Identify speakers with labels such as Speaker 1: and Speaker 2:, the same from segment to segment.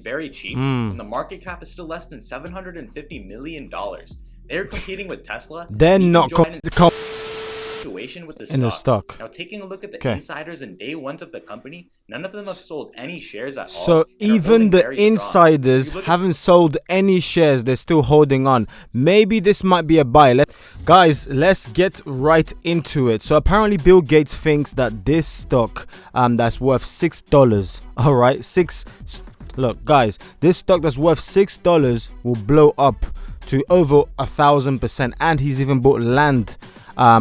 Speaker 1: very cheap, and the market cap is still less than $750 million. They're competing with Tesla.
Speaker 2: They're not
Speaker 1: Situation with
Speaker 2: in the stock.
Speaker 1: Now, taking a look at the insiders and day ones of the company, none of them have sold any shares at all.
Speaker 2: So even the insiders haven't sold any shares. They're still holding on. Maybe this might be a buy. Guys, let's get right into it. So apparently Bill Gates thinks that this stock that's worth $6. All right, look, guys, this stock that's worth $6 will blow up to over 1,000%, and he's even bought land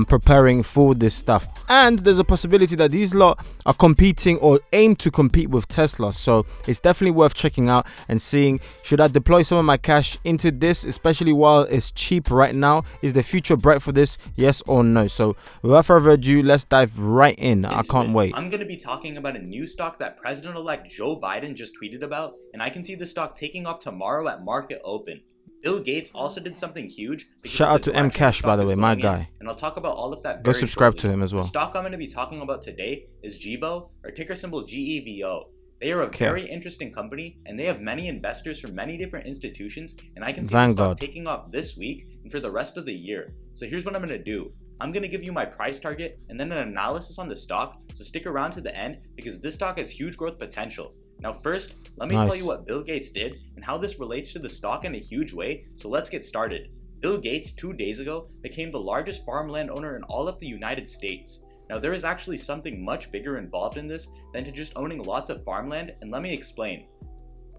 Speaker 2: preparing for this stuff. And there's a possibility that these lot are competing or aim to compete with Tesla. So it's definitely worth checking out and seeing, should I deploy some of my cash into this, especially while it's cheap right now? Is the future bright for this? Yes or no? So without further ado, let's dive right in. I can't wait.
Speaker 1: I'm going to be talking about a new stock that President-elect Joe Biden just tweeted about, and I can see the stock taking off tomorrow at market open. Bill Gates also did something huge.
Speaker 2: Shout out to M Cash, by the way, my guy.
Speaker 1: And I'll talk about all of that.
Speaker 2: Go subscribe to him as well.
Speaker 1: The stock I'm going to be talking about today is Gevo, or ticker symbol GEVO. They are a very interesting company, and they have many investors from many different institutions, and I can see the stock taking off this week and for the rest of the year. So here's what I'm going to do. I'm going to give you my price target and then an analysis on the stock, so stick around to the end because this stock has huge growth potential. Now first, let me tell you what Bill Gates did and how this relates to the stock in a huge way, so let's get started. Bill Gates 2 days ago became the largest farmland owner in all of the United States. Now there is actually something much bigger involved in this than to just owning lots of farmland, and let me explain.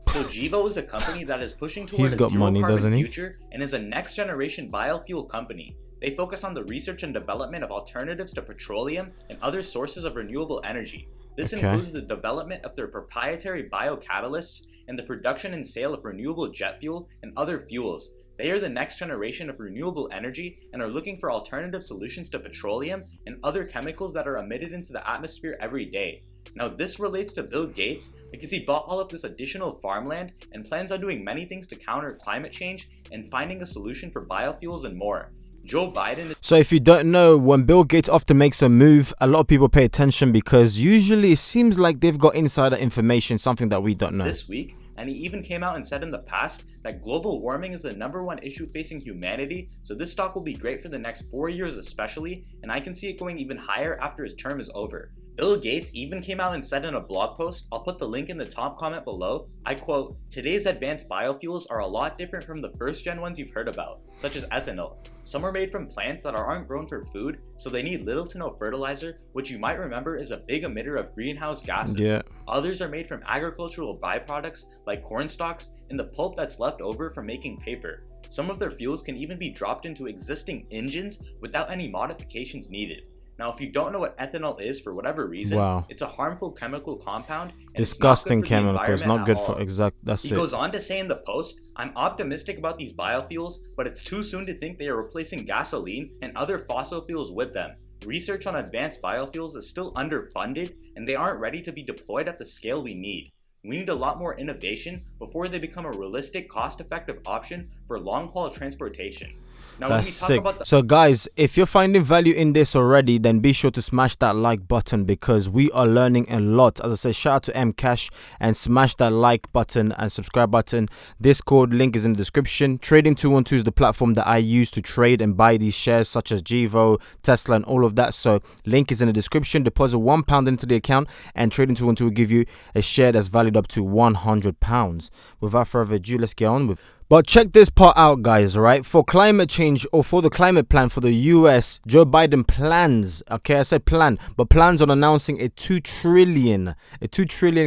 Speaker 1: So Gevo is a company that is pushing towards a zero-carbon future and is a next-generation biofuel company. They focus on the research and development of alternatives to petroleum and other sources of renewable energy. This includes the development of their proprietary biocatalysts and the production and sale of renewable jet fuel and other fuels. They are the next generation of renewable energy and are looking for alternative solutions to petroleum and other chemicals that are emitted into the atmosphere every day. Now this relates to Bill Gates because he bought all of this additional farmland and plans on doing many things to counter climate change and finding a solution for biofuels and more. Joe Biden.
Speaker 2: So if you don't know, when Bill Gates often makes a move, a lot of people pay attention because usually it seems like they've got insider information, something that we don't know.
Speaker 1: This week, and he even came out and said in the past that global warming is the #1 issue facing humanity, so this stock will be great for the next 4 years especially, and I can see it going even higher after his term is over. Bill Gates even came out and said in a blog post, I'll put the link in the top comment below, I quote, "Today's advanced biofuels are a lot different from the first-gen ones you've heard about, such as ethanol. Some are made from plants that aren't grown for food, so they need little to no fertilizer, which you might remember is a big emitter of greenhouse gases. Others are made from agricultural byproducts like corn stalks and the pulp that's left over from making paper. Some of their fuels can even be dropped into existing engines without any modifications needed. Now, if you don't know what ethanol is for whatever reason, it's a harmful chemical compound. And
Speaker 2: disgusting chemical. It's not good for That's it.
Speaker 1: He goes on to say in the post, I'm optimistic about these biofuels, but it's too soon to think they are replacing gasoline and other fossil fuels with them. Research on advanced biofuels is still underfunded, and they aren't ready to be deployed at the scale we need. We need a lot more innovation before they become a realistic, cost-effective option for long-haul transportation." Now,
Speaker 2: that's sick. So guys, if you're finding value in this already, then be sure to smash that like button because we are learning a lot. As I said, shout out to M Cash and smash that like button and subscribe button. Discord link is in the description. Trading 212 is the platform that I use to trade and buy these shares such as Gevo, Tesla and all of that. So link is in the description. Deposit £1 into the account and Trading 212 will give you a share that's valued up to £100. Without further ado, let's get on with. But check this part out, guys, right? For climate change or for the climate plan for the US, Joe Biden plans, okay, I said plan, but plans on announcing a $2 trillion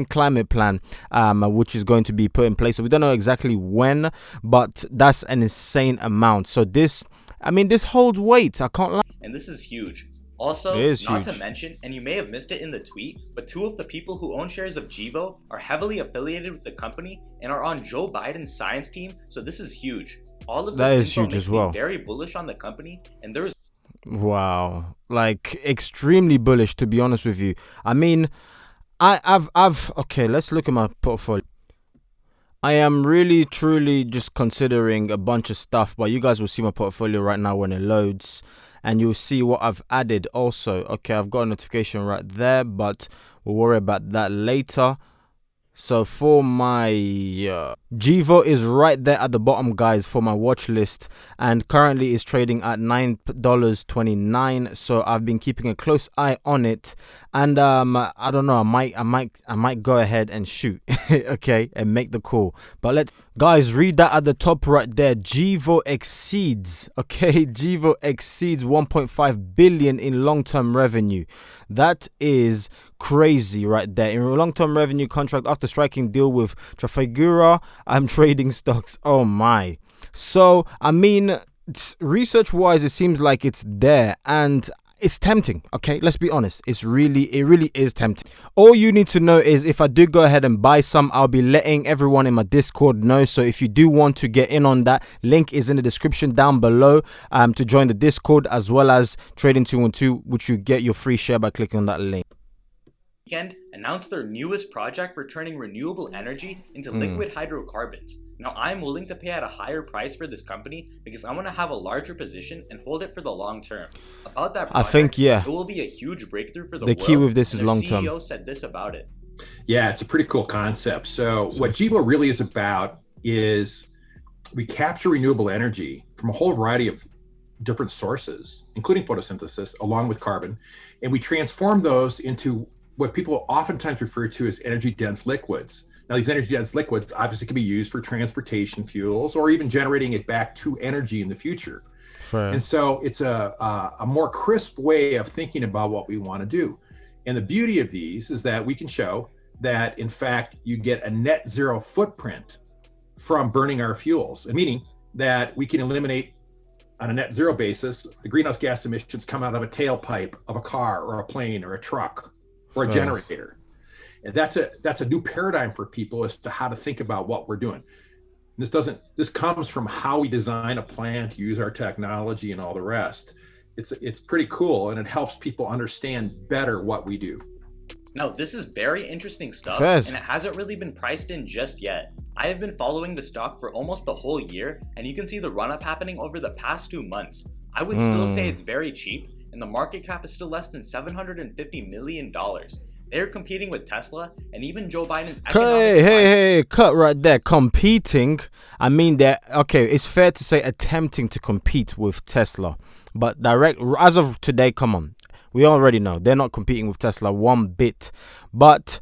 Speaker 2: climate plan, which is going to be put in place. So we don't know exactly when, but that's an insane amount. So this holds weight. I can't lie.
Speaker 1: And this is huge. Also, not to mention, and you may have missed it in the tweet, but 2 of the people who own shares of Gevo are heavily affiliated with the company and are on Joe Biden's science team, so this is huge. All of this is huge as well. Very bullish on the company, and there's
Speaker 2: like extremely bullish, to be honest with you. I mean, okay, let's look at my portfolio. I am really truly just considering a bunch of stuff, but you guys will see my portfolio right now when it loads. And you'll see what I've added also. Okay, I've got a notification right there, but we'll worry about that later. So for my Gevo is right there at the bottom, guys, for my watch list, and currently is trading at $9.29. So I've been keeping a close eye on it, and I don't know, I might go ahead and shoot, okay, and make the call. But let's, guys, read that at the top right there. Gevo exceeds, okay, Gevo exceeds 1.5 billion in long-term revenue. That is crazy right there. In a long-term revenue contract after striking deal with Trafigura, I'm trading stocks. Oh my. So I mean, research wise, it seems like it's there, and it's tempting. Okay, let's be honest, it really is tempting. All you need to know is if I do go ahead and buy some, I'll be letting everyone in my Discord know. So if you do want to get in on that, link is in the description down below to join the Discord, as well as Trading 212, which you get your free share by clicking on that link.
Speaker 1: Weekend announced their newest project for turning renewable energy into liquid hydrocarbons. Now, I'm willing to pay at a higher price for this company because I want to have a larger position and hold it for the long term. About that project,
Speaker 2: I think, yeah,
Speaker 1: it will be a huge breakthrough for the
Speaker 2: world. The key with this is long term.
Speaker 1: The CEO said this about it.
Speaker 3: Yeah, it's a pretty cool concept. So what Gevo really is about is we capture renewable energy from a whole variety of different sources, including photosynthesis, along with carbon, and we transform those into what people oftentimes refer to as energy-dense liquids. Now, these energy-dense liquids obviously can be used for transportation fuels or even generating it back to energy in the future. Fair. And so it's a more crisp way of thinking about what we want to do. And the beauty of these is that we can show that, in fact, you get a net zero footprint from burning our fuels, meaning that we can eliminate, on a net zero basis, the greenhouse gas emissions come out of a tailpipe of a car or a plane or a truck or a generator. And that's a new paradigm for people as to how to think about what we're doing. This comes from how we design a plant, use our technology, and all the rest. It's pretty cool, and it helps people understand better what we do.
Speaker 1: Now, this is very interesting stuff, and it hasn't really been priced in just yet. I have been following the stock for almost the whole year, and you can see the run-up happening over the past 2 months. I would still say it's very cheap, and the market cap is still less than $750 million. They're competing with Tesla and even Joe Biden's economic
Speaker 2: Hey, cut right there. Competing. I mean, it's fair to say attempting to compete with Tesla. But as of today, come on. We already know they're not competing with Tesla one bit. But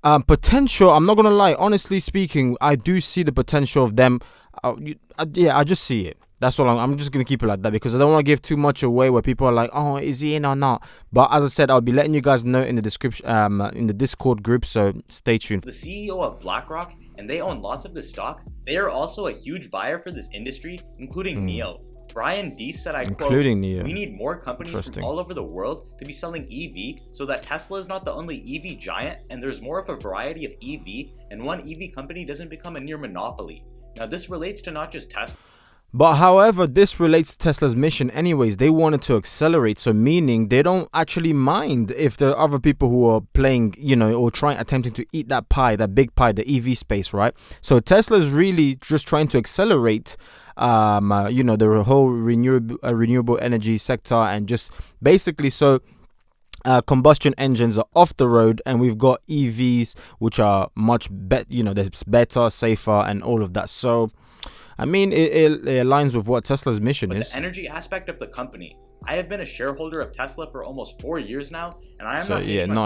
Speaker 2: potential, I'm not going to lie. Honestly speaking, I do see the potential of them. I just see it. That's all. I'm just going to keep it like that because I don't want to give too much away where people are like, oh, is he in or not? But as I said, I'll be letting you guys know in the description, in the Discord group. So stay tuned.
Speaker 1: The CEO of BlackRock, and they own lots of this stock. They are also a huge buyer for this industry, including NIO. Brian Deese said, I quote, "We need more companies from all over the world to be selling EV so that Tesla is not the only EV giant and there's more of a variety of EV and one EV company doesn't become a near monopoly." Now, this relates to not just Tesla.
Speaker 2: But however, this relates to Tesla's mission anyways. They wanted to accelerate, so meaning they don't actually mind if there are other people who are playing, or attempting to eat that pie, that big pie, the EV space, right? So Tesla's really just trying to accelerate the whole renewable energy sector, and just basically combustion engines are off the road, and we've got EVs which are much better, safer, and all of that. So I mean, it aligns with what Tesla's mission is.
Speaker 1: The energy aspect of the company. I have been a shareholder of Tesla for almost 4 years now, and I am not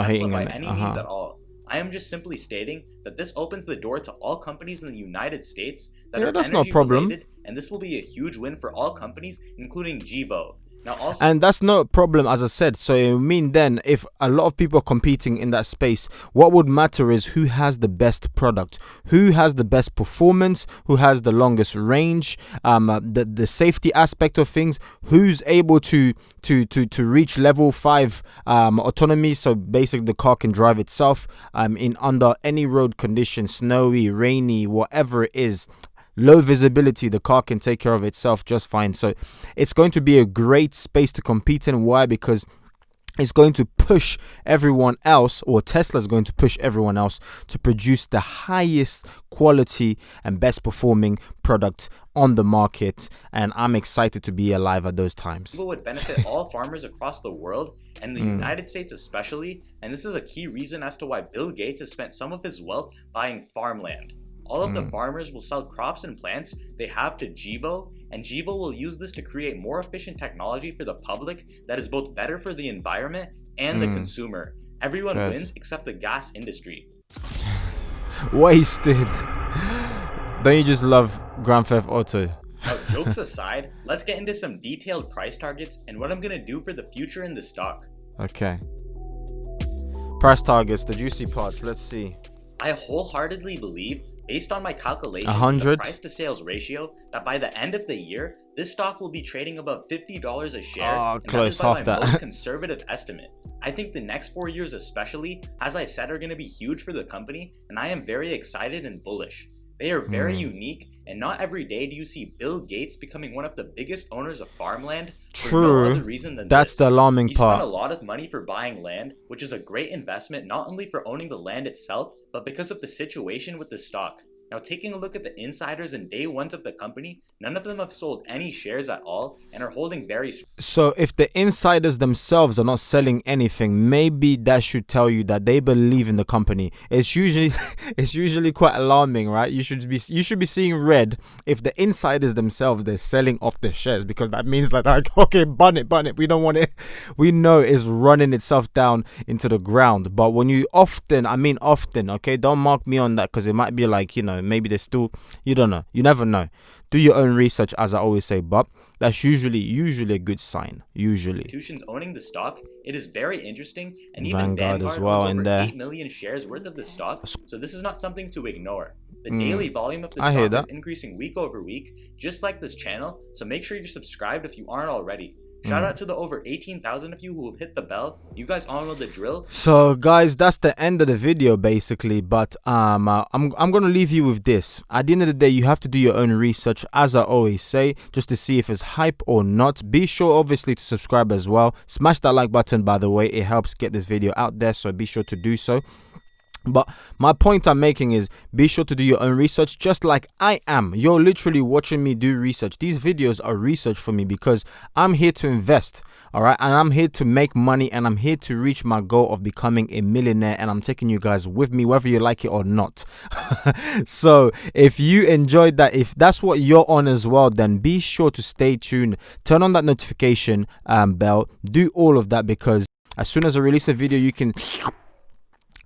Speaker 1: hating on Tesla by any means at all. I am just simply stating that this opens the door to all companies in the United States that are energy related, and this will be a huge win for all companies, including Gevo.
Speaker 2: And that's no problem, as I said. So I mean, then if a lot of people are competing in that space, what would matter is who has the best product, who has the best performance, who has the longest range, the safety aspect of things, who's able to reach level 5 autonomy. So basically the car can drive itself in under any road condition, snowy, rainy, whatever it is. Low visibility, the car can take care of itself just fine. So it's going to be a great space to compete in. Why? Because is going to push everyone else, or Tesla is going to push everyone else to produce the highest quality and best performing product on the market. And I'm excited to be alive at those times.
Speaker 1: Gevo would benefit all farmers across the world and the United States especially, and this is a key reason as to why Bill Gates has spent some of his wealth buying farmland. All of the farmers will sell crops and plants they have to Gevo, and Gevo will use this to create more efficient technology for the public that is both better for the environment and the consumer. Everyone wins except the gas industry.
Speaker 2: Wasted. Don't you just love Grand Theft Auto?
Speaker 1: Now, jokes aside, let's get into some detailed price targets and what I'm gonna do for the future in the stock.
Speaker 2: Okay. Price targets, the juicy parts. Let's see.
Speaker 1: I wholeheartedly believe, based on my calculations,
Speaker 2: 100?
Speaker 1: the price to sales ratio, that by the end of the year, this stock will be trading above $50 a share.
Speaker 2: Oh, close,
Speaker 1: that is by
Speaker 2: half
Speaker 1: my
Speaker 2: that.
Speaker 1: most conservative estimate. I think the next 4 years especially, as I said, are going to be huge for the company, and I am very excited and bullish. They are very unique, and not every day do you see Bill Gates becoming one of the biggest owners of farmland for no other reason than
Speaker 2: That's
Speaker 1: this.
Speaker 2: the alarming
Speaker 1: He
Speaker 2: part.
Speaker 1: spent a lot of money for buying land, which is a great investment not only for owning the land itself, but because of the situation with the stock. Now, taking a look at the insiders and day ones of the company, none of them have sold any shares at all and are holding very.
Speaker 2: So if the insiders themselves are not selling anything, maybe that should tell you that they believe in the company. It's usually quite alarming, right? You should be seeing red if the insiders themselves, they're selling off their shares, because that means like okay, bun it, we don't want it. We know it's running itself down into the ground. But when you often, okay, don't mark me on that, because it might be like, you know, maybe there's still, you don't know, you never know. Do your own research, as I always say, but that's usually a good sign. Usually.
Speaker 1: Institutions owning the stock, it is very interesting, and even
Speaker 2: Vanguard
Speaker 1: Vanguard
Speaker 2: as well
Speaker 1: owns
Speaker 2: in
Speaker 1: over
Speaker 2: there.
Speaker 1: 8 million shares worth of the stock, so this is not something to ignore. The daily volume of the
Speaker 2: I hear
Speaker 1: stock is
Speaker 2: that.
Speaker 1: increasing week over week, just like this channel, so make sure you're subscribed if you aren't already. Shout out to the over 18,000 of you who have hit the bell. You guys all know the drill.
Speaker 2: So guys, that's the end of the video basically, but I'm gonna leave you with this. At the end of the day, you have to do your own research, as I always say, just to see if it's hype or not. Be sure obviously to subscribe as well. Smash that like button, by the way. It helps get this video out there, so be sure to do so. But my point I'm making is, be sure to do your own research, just like I am. You're literally watching me do research. These videos are research for me, because I'm here to invest, all right? And I'm here to make money, and I'm here to reach my goal of becoming a millionaire, and I'm taking you guys with me, whether you like it or not. So if you enjoyed that, if that's what you're on as well, then be sure to stay tuned. Turn on that notification bell. Do all of that, because as soon as I release a video, you can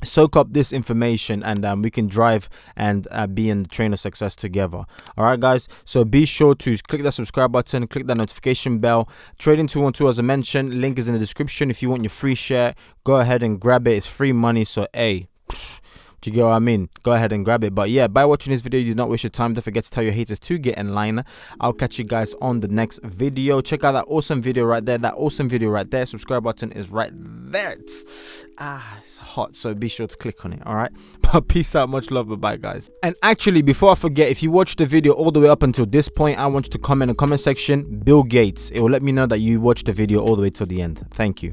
Speaker 2: soak up this information, and we can drive and be in the train of success together. All right, guys, so be sure to click that subscribe button, click that notification bell. Trading 212, as I mentioned, link is in the description. If you want your free share, go ahead and grab it. It's free money, so hey, do you get what I mean? Go ahead and grab it. But yeah, by watching this video, you do not waste your time. Don't forget to tell your haters to get in line. I'll catch you guys on the next video. Check out that awesome video right there. That awesome video right there. Subscribe button is right there. It's hot, so be sure to click on it. All right. But peace out. Much love. Bye-bye, guys. And actually, before I forget, if you watched the video all the way up until this point, I want you to comment in the comment section, Bill Gates. It will let me know that you watched the video all the way to the end. Thank you.